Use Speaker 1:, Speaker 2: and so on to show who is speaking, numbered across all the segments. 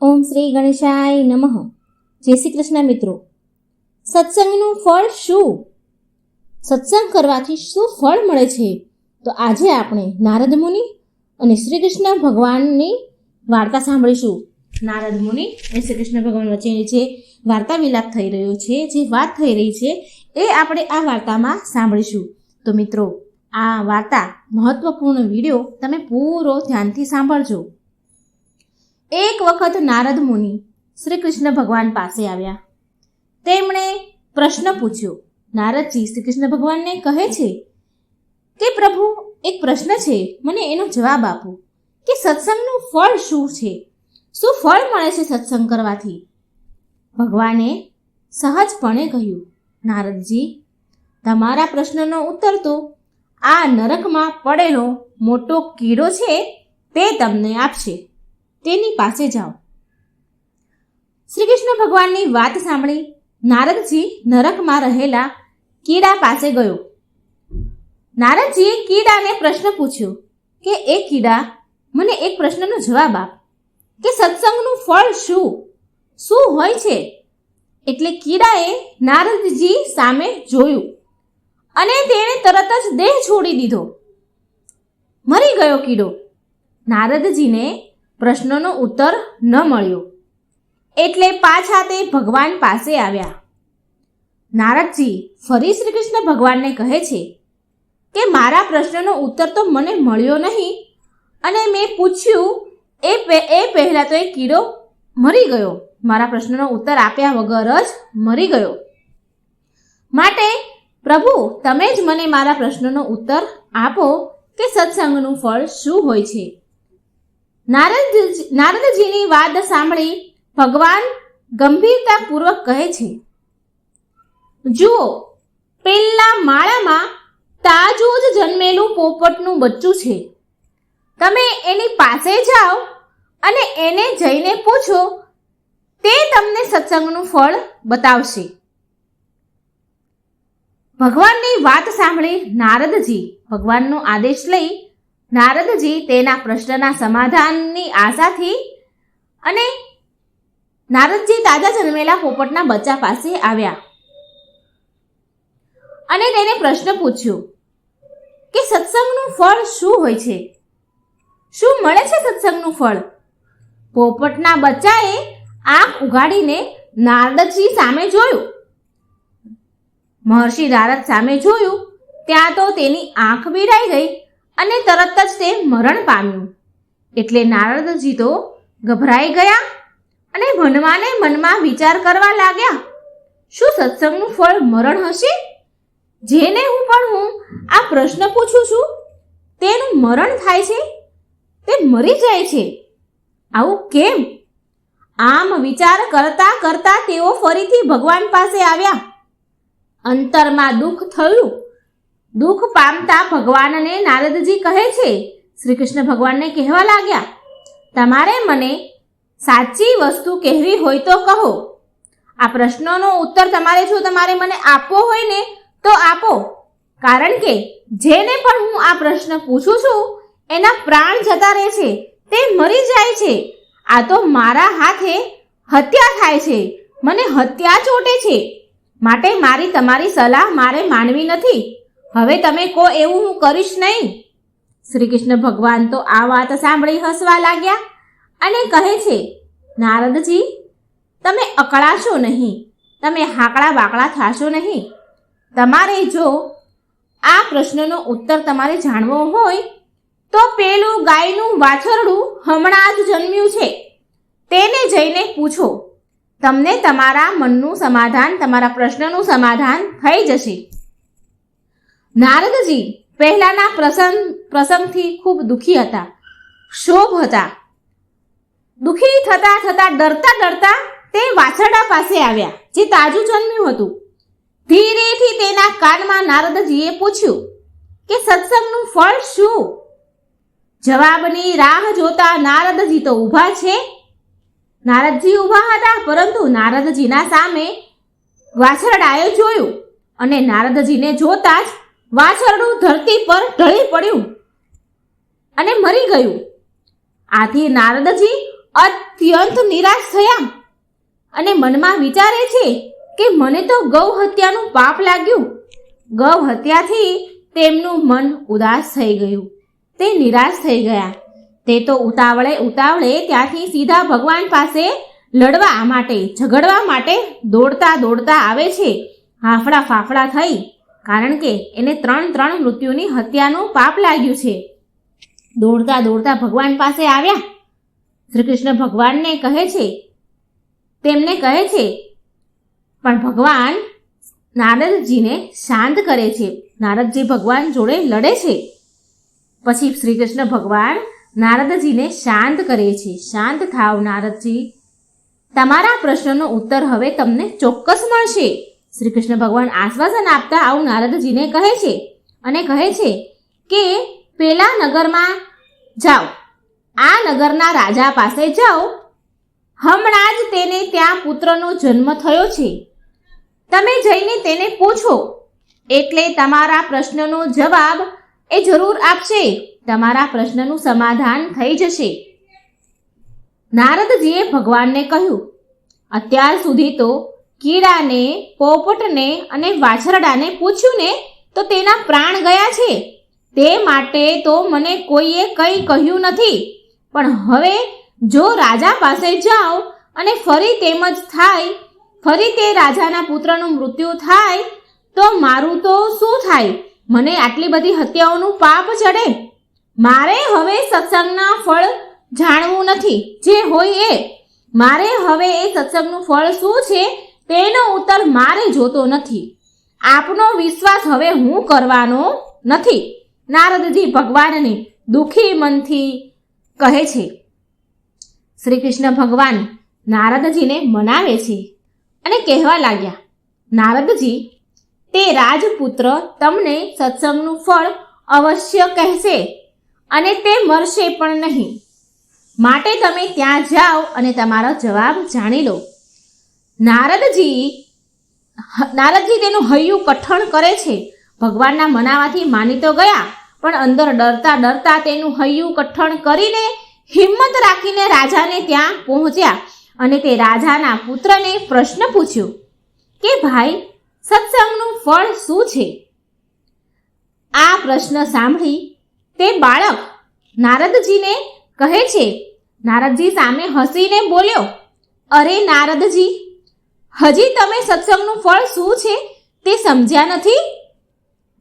Speaker 1: ઓમ શ્રી ગણેશાય નમઃ. જય શ્રી કૃષ્ણ મિત્રો. સત્સંગનું ફળ શું? સત્સંગ કરવાથી શું ફળ મળે છે? તો આજે આપણે નારદ મુનિ અને શ્રી કૃષ્ણ ભગવાનની વાર્તા સાંભળીશું. નારદ મુનિ અને શ્રી કૃષ્ણ ભગવાન વચ્ચેની જે વાર્તા વિલાપ થઈ રહ્યો છે, જે વાત થઈ રહી છે, એ આપણે આ વાર્તામાં સાંભળીશું. તો મિત્રો, આ વાર્તા મહત્વપૂર્ણ વિડીયો તમે પૂરો ધ્યાનથી સાંભળજો. એક વખત નારદ મુનિ શ્રી કૃષ્ણ ભગવાન પાસે આવ્યા. તેમણે પ્રશ્ન પૂછ્યો. નારદજી શ્રી કૃષ્ણ ભગવાનને કહે છે કે પ્રભુ, એક પ્રશ્ન છે, મને એનો જવાબ આપો કે સત્સંગનું ફળ શું છે? શું ફળ મળે છે સત્સંગ કરવાથી? ભગવાને સહજપણે કહ્યું, નારદજી, તમારા પ્રશ્નનો ઉત્તર તો આ નરકમાં પડેલો મોટો કીડો છે તે તમને આપશે. તેની પાસે જાઓ. શ્રી કૃષ્ણ ભગવાનની વાત સાંભળી નારદજી નરકમાં રહેલા કીડા પાસે ગયો. નારદજીએ કીડાને પ્રશ્ન પૂછ્યો કે એ કીડા, મને એક પ્રશ્નનો જવાબ આપ કે સત્સંગનું ફળ શું હોય છે? એટલે કીડાએ નારદજી સામે જોયું અને તેણે તરત જ દેહ છોડી દીધો. મરી ગયો કીડો. નારદજીને પ્રશ્નનો ઉત્તર ન મળ્યો એટલે પાછા તે ભગવાન પાસે આવ્યા. નારદજી ફરી શ્રી કૃષ્ણ ભગવાનને કહે છે કે મારા પ્રશ્નનો ઉત્તર તો મને મળ્યો નહીં, અને મેં પૂછ્યું એ પહેલાં તો એ કીડો મરી ગયો. મારા પ્રશ્નનો ઉત્તર આપ્યા વગર જ મરી ગયો. માટે પ્રભુ, તમે જ મને મારા પ્રશ્નનો ઉત્તર આપો કે સત્સંગનું ફળ શું હોય છે? નારદજીની વાત સાંભળી ભગવાન ગંભીરતાપૂર્વક કહે છે, જુઓ, પેલા માળામાં તાજું જ જન્મેલું પોપટનું બચ્ચું છે. તમે એની પાસે જાઓ અને એને જઈને પૂછો, તે તમને સત્સંગનું ફળ બતાવશે. ભગવાનની વાત સાંભળી નારદજી ભગવાનનો આદેશ લઈ નારદજી તેના પ્રશ્નના સમાધાનની આશાથી અને નારદજી તાજા જન્મેલા પોપટના બચ્ચા પાસે આવ્યા અને તેને પ્રશ્ન પૂછ્યો કે સત્સંગનું ફળ શું હોય છે? શું મળે છે સત્સંગનું ફળ? પોપટના બચ્ચાએ આંખ ઉઘાડીને નારદજી સામે જોયું. મહર્ષિ નારદ સામે જોયું ત્યાં તો તેની આંખ બીડાઈ ગઈ અને તરત જ તે મરણ પામ્યું. એટલે નારદજી તો ગભરાઈ ગયા અને મનમાં વિચાર કરવા લાગ્યા, શું સત્સંગનું ફળ મરણ હશે? જેને હું આ પ્રશ્ન પૂછું છું તેનું મરણ થાય છે, તે મરી જાય છે. આવું કેમ? આમ વિચાર કરતા કરતા તેઓ ફરીથી ભગવાન પાસે આવ્યા. અંતરમાં દુઃખ થયું. દુઃખ પામતા ભગવાનને નારદજી કહે છે, શ્રી કૃષ્ણ ભગવાનને કહેવા લાગ્યા, તમારે મને સાચી વસ્તુ કહેવી હોય તો કહો. આ પ્રશ્નનો ઉત્તર તમારે મને આપવો હોય ને તો આપો, કારણ કે જેને પણ હું આ પ્રશ્ન પૂછું છું એના પ્રાણ જતા રહે છે, તે મરી જાય છે. આ તો મારા હાથે હત્યા થાય છે, મને હત્યા ચોટે છે. માટે મારી તમારી સલાહ મારે માનવી નથી. હવે તમે કહો એવું હું કરીશ નહીં. શ્રી કૃષ્ણ ભગવાન તો આ વાત સાંભળી હસવા લાગ્યા અને કહે છે, નારદજી, તમે અકળાશો નહીં, તમે હાકડા બાકડા થશો નહીં. તમારે જો આ પ્રશ્નનો ઉત્તર તમારે જાણવો હોય તો પેલું ગાયનું વાછરડું હમણાં જ જન્મ્યું છે તેને જઈને પૂછો. તમને તમારા મનનું સમાધાન, તમારા પ્રશ્નનું સમાધાન થઈ જશે. નારદજી પહેલાના પ્રસંગથી ખૂબ દુઃખી હતા, ક્ષોભ હતા. દુઃખી થતા ડરતા તે વાછરડા પાસે આવ્યા જે તાજું જન્મ્યું હતું. ધીરેથી તેના કાનમાં નારદજીએ પૂછ્યું કે સત્સંગનું ફળ શું? જવાબની રાહ જોતા નારદજી તો ઊભા છે. નારદજી ઊભા હતા, પરંતુ નારદજીના સામે વાછરડાએ જોયું અને નારદજીને જોતા જ વાછરડું ધરતી પર ઢળી પડ્યું અને મરી ગયું. આથી નારદજી અત્યંત નિરાશ થયા અને મનમાં વિચારે છે કે મને તો ગૌ હત્યાનું પાપ લાગ્યું. ગૌ હત્યાથી તેમનું મન ઉદાસ થઈ ગયું. તે નિરાશ થઈ ગયા. તે તો ઉતાવળે ત્યાંથી સીધા ભગવાન પાસે લડવા માટે, ઝઘડવા માટે દોડતા આવે છે, હાફડા ફાફડા થઈ, કારણ કે એને 3 મૃત્યુની હત્યાનું પાપ લાગ્યું છે. દોડતા ભગવાન પાસે આવ્યા. શ્રી કૃષ્ણ ભગવાનને કહે છે, તેમને કહે છે, પણ ભગવાન નારદજીને શાંત કરે છે. નારદજી ભગવાન જોડે લડે છે. પછી શ્રી કૃષ્ણ ભગવાન નારદજીને શાંત કરે છે. શાંત થાવ નારદજી, તમારા પ્રશ્નનો ઉત્તર હવે તમને ચોક્કસ મળશે. શ્રી કૃષ્ણ ભગવાન આશ્વાસન આપતા આવું નારદજીને કહે છે અને કહે છે કે પેલા નગરમાં જાઓ, આ નગરના રાજા પાસે જાઓ. હમણાં જ તેને ત્યાં પુત્રનો જન્મ થયો છે. તમે જઈને તેને પૂછો, એટલે તમારા પ્રશ્નનો જવાબ એ જરૂર આપશે. તમારા પ્રશ્નનું સમાધાન થઈ જશે. નારદજીએ ભગવાનને કહ્યું, અત્યાર સુધી તો કીડાને, પોપટને અને વાછરડાને પૂછ્યું ને તો તેના પ્રાણ ગયા છે. તે માટે તો મને કોઈએ કંઈ કહ્યું નથી. પણ હવે જો રાજા પાસે જાઓ અને ફરી તેમ જ થાય, ફરી તે રાજાના પુત્રનું મૃત્યુ થાય તો મારું તો શું થાય? મને આટલી બધી હત્યાઓનું પાપ ચડે. મારે હવે સત્સંગના ફળ જાણવું નથી. જે હોય એ, મારે હવે એ સત્સંગનું ફળ શું છે તેનો ઉત્તર મારે જોતો નથી. આપનો વિશ્વાસ હવે હું કરવાનો નથી. નારદજી ભગવાનને દુઃખી મનથી કહે છે. શ્રી કૃષ્ણ ભગવાન નારદજીને મનાવે છે અને કહેવા લાગ્યા, નારદજી, તે રાજપુત્ર તમને સત્સંગનું ફળ અવશ્ય કહેશે અને તે મરશે પણ નહીં. માટે તમે ત્યાં જાઓ અને તમારો જવાબ જાણી લો. નારદજી તેનું હૈયું કઠણ કરે છે. ભગવાનના મનાવાથી માની તો ગયા, પણ અંદર ડરતા તેનું હૈયું કઠણ કરીને હિંમત રાખીને રાજાને ત્યાં પહોંચ્યા અને તે રાજાના પુત્રને પ્રશ્ન પૂછ્યો કે ભાઈ, સત્સંગનું ફળ શું છે? આ પ્રશ્ન સાંભળી તે બાળક નારદજીને કહે છે. નારદજી સામે હસીને બોલ્યો, અરે નારદજી, હજી તમે સત્સંગનું ફળ શું છે તે સમજ્યા નથી?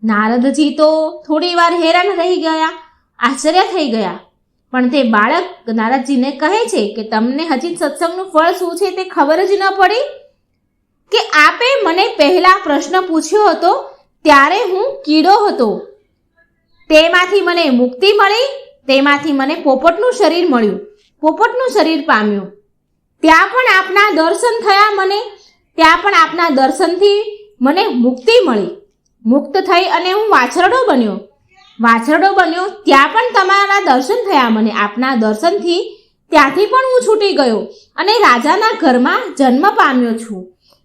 Speaker 1: નારદજી તો થોડી વાર હેરાન રહી ગયા, આશ્ચર્ય થઈ ગયા. પણ તે બાળક નારદજીને કહે છે કે તમને હજી સત્સંગનું ફળ શું છે તે ખબર જ ન પડી કે આપે મને પહેલા પ્રશ્ન પૂછ્યો હતો ત્યારે હું કીડો હતો. તેમાંથી મને મુક્તિ મળી, તેમાંથી મને પોપટનું શરીર મળ્યું, પોપટનું શરીર પામ્યું. ત્યાં પણ આપના દર્શન થયા મને, ત્યાં પણ આપના દર્શનથી મને મુક્તિ મળી. મુક્ત થઈ અને હું વાછરડો બન્યો, ત્યાં પણ તમારા દર્શન થયા મને. આપના દર્શનથી ત્યાંથી પણ હું છૂટી ગયો અને રાજાના ઘરમાં જન્મ પામ્યો છું.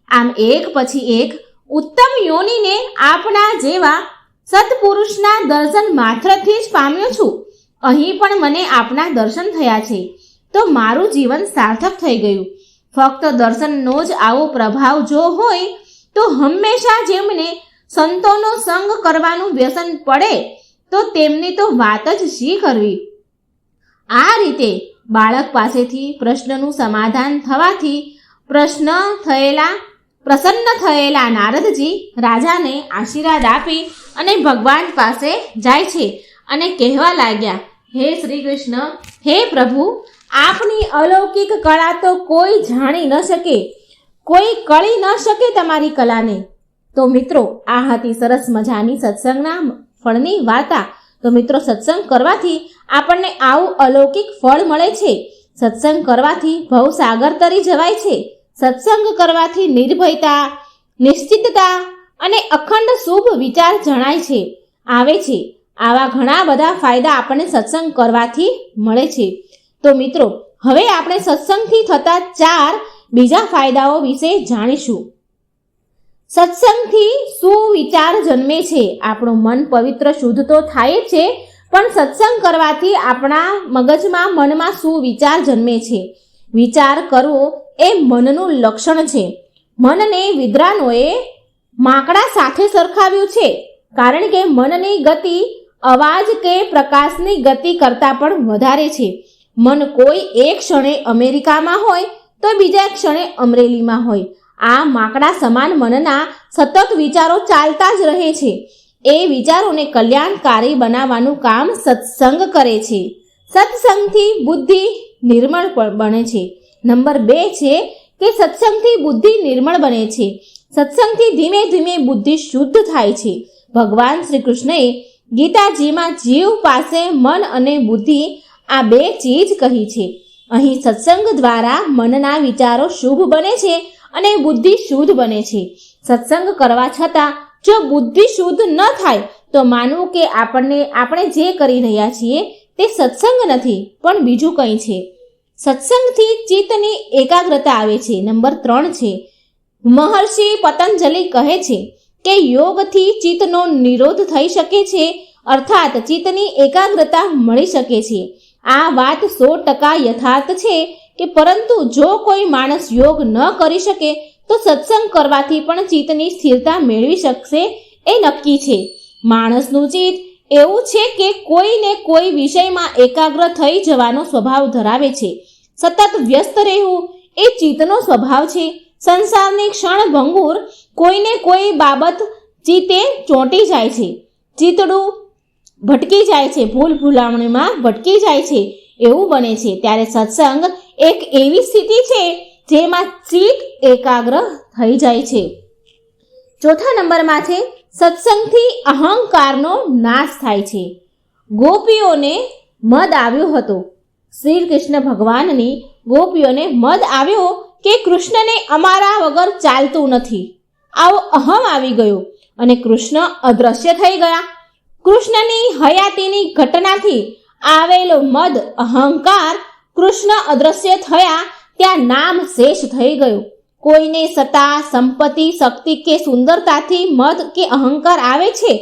Speaker 1: આમ એક પછી એક ઉત્તમ યોનિને આપના જેવા સત્પુરુષના દર્શન માત્રથી જ પામ્યો છું. અહીં પણ મને આપના દર્શન થયા છે તો મારું જીવન સાર્થક થઈ ગયું. ફક્ત દર્શનનો જ આવો પ્રભાવ જો હોય તો હંમેશા જેમને સંતોનો સંગ કરવાનું વ્યસન પડે તો તેમની તો વાત જ શી કરવી. આ રીતે બાળક પાસેથી પ્રશ્નનું સમાધાન થવાથી પ્રસન્ન થયેલા નારદજી રાજાને આશીર્વાદ આપી અને ભગવાન પાસે જાય છે અને કહેવા લાગ્યા, હે શ્રી કૃષ્ણ, હે પ્રભુ, આપની અલૌકિક કળા તો કોઈ જાણી ન શકે, કોઈ કળી ન શકે તમારી કલાને. તો મિત્રો, આ હતી સરસ મજાની સત્સંગના ફળની વાર્તા. તો મિત્રો, સત્સંગ કરવાથી આપણને આવું અલૌકિક ફળ મળે છે. સત્સંગ કરવાથી ભવસાગર તરી જવાય છે. સત્સંગ કરવાથી નિર્ભયતા, નિશ્ચિતતા અને અખંડ શુભ વિચાર જણાય આવે છે. આવા ઘણા બધા ફાયદા આપણને સત્સંગ કરવાથી મળે છે. તો મિત્રો, હવે આપણે સત્સંગથી થતા 4 બીજા ફાયદાઓ વિશે જાણીશું. સત્સંગથી શું વિચાર જન્મે છે? આપણું મન પવિત્ર શુદ્ધ તો થાય છે, પણ સત્સંગ કરવાથી આપણા મગજમાં મનમાં શું વિચાર જન્મે છે? વિચાર કરવો એ મનનું લક્ષણ છે. મનને વિદ્વાનોએ માકડા સાથે સરખાવ્યું છે, કારણ કે મનની ગતિ અવાજ કે પ્રકાશની ગતિ કરતાં પણ વધારે છે. મન કોઈ એક ક્ષણે અમેરિકામાં હોય તો બીજા ક્ષણે અમરેલીમાં હોય. આ માકડા સમાન મનના સતત વિચારો ચાલતા જ રહે છે. એ વિચારોને કલ્યાણકારી બનાવવાનું કામ સત્સંગ કરે છે. સત્સંગથી બુદ્ધિ નિર્મળ બને છે. નંબર 2 છે કે સત્સંગથી બુદ્ધિ નિર્મળ બને છે. સત્સંગથી ધીમે ધીમે બુદ્ધિ શુદ્ધ થાય છે. ભગવાન શ્રી કૃષ્ણએ ગીતાજીમાં જીવ પાસે મન અને બુદ્ધિ આ 2 ચીજ કહી છે. અહીં સત્સંગ દ્વારા મનના વિચારો શુભ બને છે અને બુદ્ધિ શુદ્ધ બને છે. સત્સંગ કરવા છતાં જો બુદ્ધિ શુદ્ધ ન થાય તો માનવું કે આપણે જે કરી રહ્યા છીએ તે સત્સંગ નથી પણ બીજું કંઈ છે. સત્સંગથી ચિત્તની એકાગ્રતા આવે છે. નંબર 3 છે, મહર્ષિ પતંજલિ કહે છે કે યોગથી ચિત્તનો નિરોધ થઈ શકે છે, અર્થાત ચિત્તની એકાગ્રતા મળી શકે છે. આ વાત 100% યથાર્થ છે કે પરંતુ જો કોઈ માણસ યોગ ન કરી શકે તો સત્સંગ કરવાથી પણ ચિત્તની સ્થિરતા મેળવી શકશે એ નક્કી છે. માણસનું ચિત્ત એવું છે કે કોઈને કોઈ વિષયમાં એકાગ્ર થઈ જવાનો સ્વભાવ ધરાવે છે. સતત વ્યસ્ત રહેવું એ ચિત્તનો સ્વભાવ છે. સંસારની ક્ષણભંગુર કોઈને કોઈ બાબત ચિત્તે ચોંટી જાય છે. ચિત્તડું ભટકી જાય છે, ભૂલ ભૂલામણીમાં ભટકી જાય છે, એવું બને છે. ત્યારે સત્સંગ એક એવી સ્થિતિ છે જેમાં ચિત્ત એકાગ્ર થઈ જાય છે. ચોથા નંબરમાં છે સત્સંગથી અહંકારનો નાશ થાય છે. ગોપીઓને મદ આવ્યો હતો. શ્રી કૃષ્ણ ભગવાનની ગોપીઓને મદ આવ્યો કે કૃષ્ણને અમારા વગર ચાલતું નથી, આવો અહમ આવી ગયો અને કૃષ્ણ અદ્રશ્ય થઈ ગયા. કૃષ્ણની હયાતીની ઘટનાથી આવેલો મદ અહંકાર કૃષ્ણ અદ્રશ્ય થયા ત્યાં નામ શેષ થઈ ગયું. કોઈને સત્તા, સંપત્તિ, શક્તિ કે સુંદરતાથી મદ કે અહંકાર આવે છે,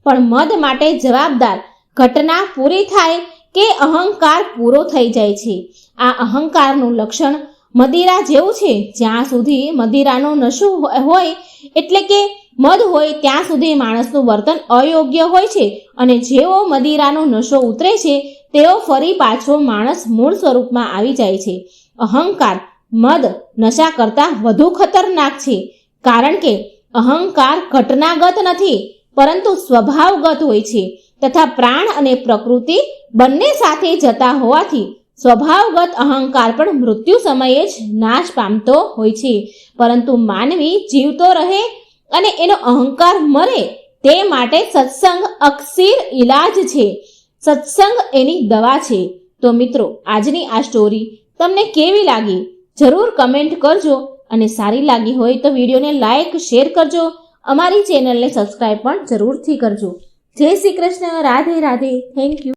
Speaker 1: પણ મદ માટે જવાબદાર ઘટના પૂરી થાય કે અહંકાર પૂરો થઈ જાય છે. આ અહંકારનું લક્ષણ મદિરા જેવું છે. જ્યાં સુધી મદિરાનો નશો હોય એટલે કે મદ હોય ત્યાં સુધી માણસનું વર્તન અયોગ્ય હોય છે અને જેવો મદિરાનો નશો ઉતરે છે તેઓ ફરી પાછો માણસ મૂળ સ્વરૂપમાં આવી જાય છે. અહંકાર મદ નશા કરતાં વધુ ખતરનાક છે, કારણ કે અહંકાર ઘટનાગત નથી પરંતુ સ્વભાવગત હોય છે તથા પ્રાણ અને પ્રકૃતિ બંને સાથે જતા હોવાથી સ્વભાવગત અહંકાર પણ મૃત્યુ સમયે જ નાશ પામતો હોય છે. પરંતુ માનવી જીવતો રહે અને એનો અહંકાર મરે તે માટે સત્સંગ અક્ષીર ઈલાજ છે. સત્સંગ એની દવા છે. તો મિત્રો, આજની આ સ્ટોરી તમને કેવી લાગી જરૂર કમેન્ટ કરજો અને સારી લાગી હોય તો વિડીયોને લાઈક, શેર કરજો. અમારી ચેનલને સબસ્ક્રાઈબ પણ જરૂરથી કરજો. જય શ્રી કૃષ્ણ. રાધે રાધે. Thank you.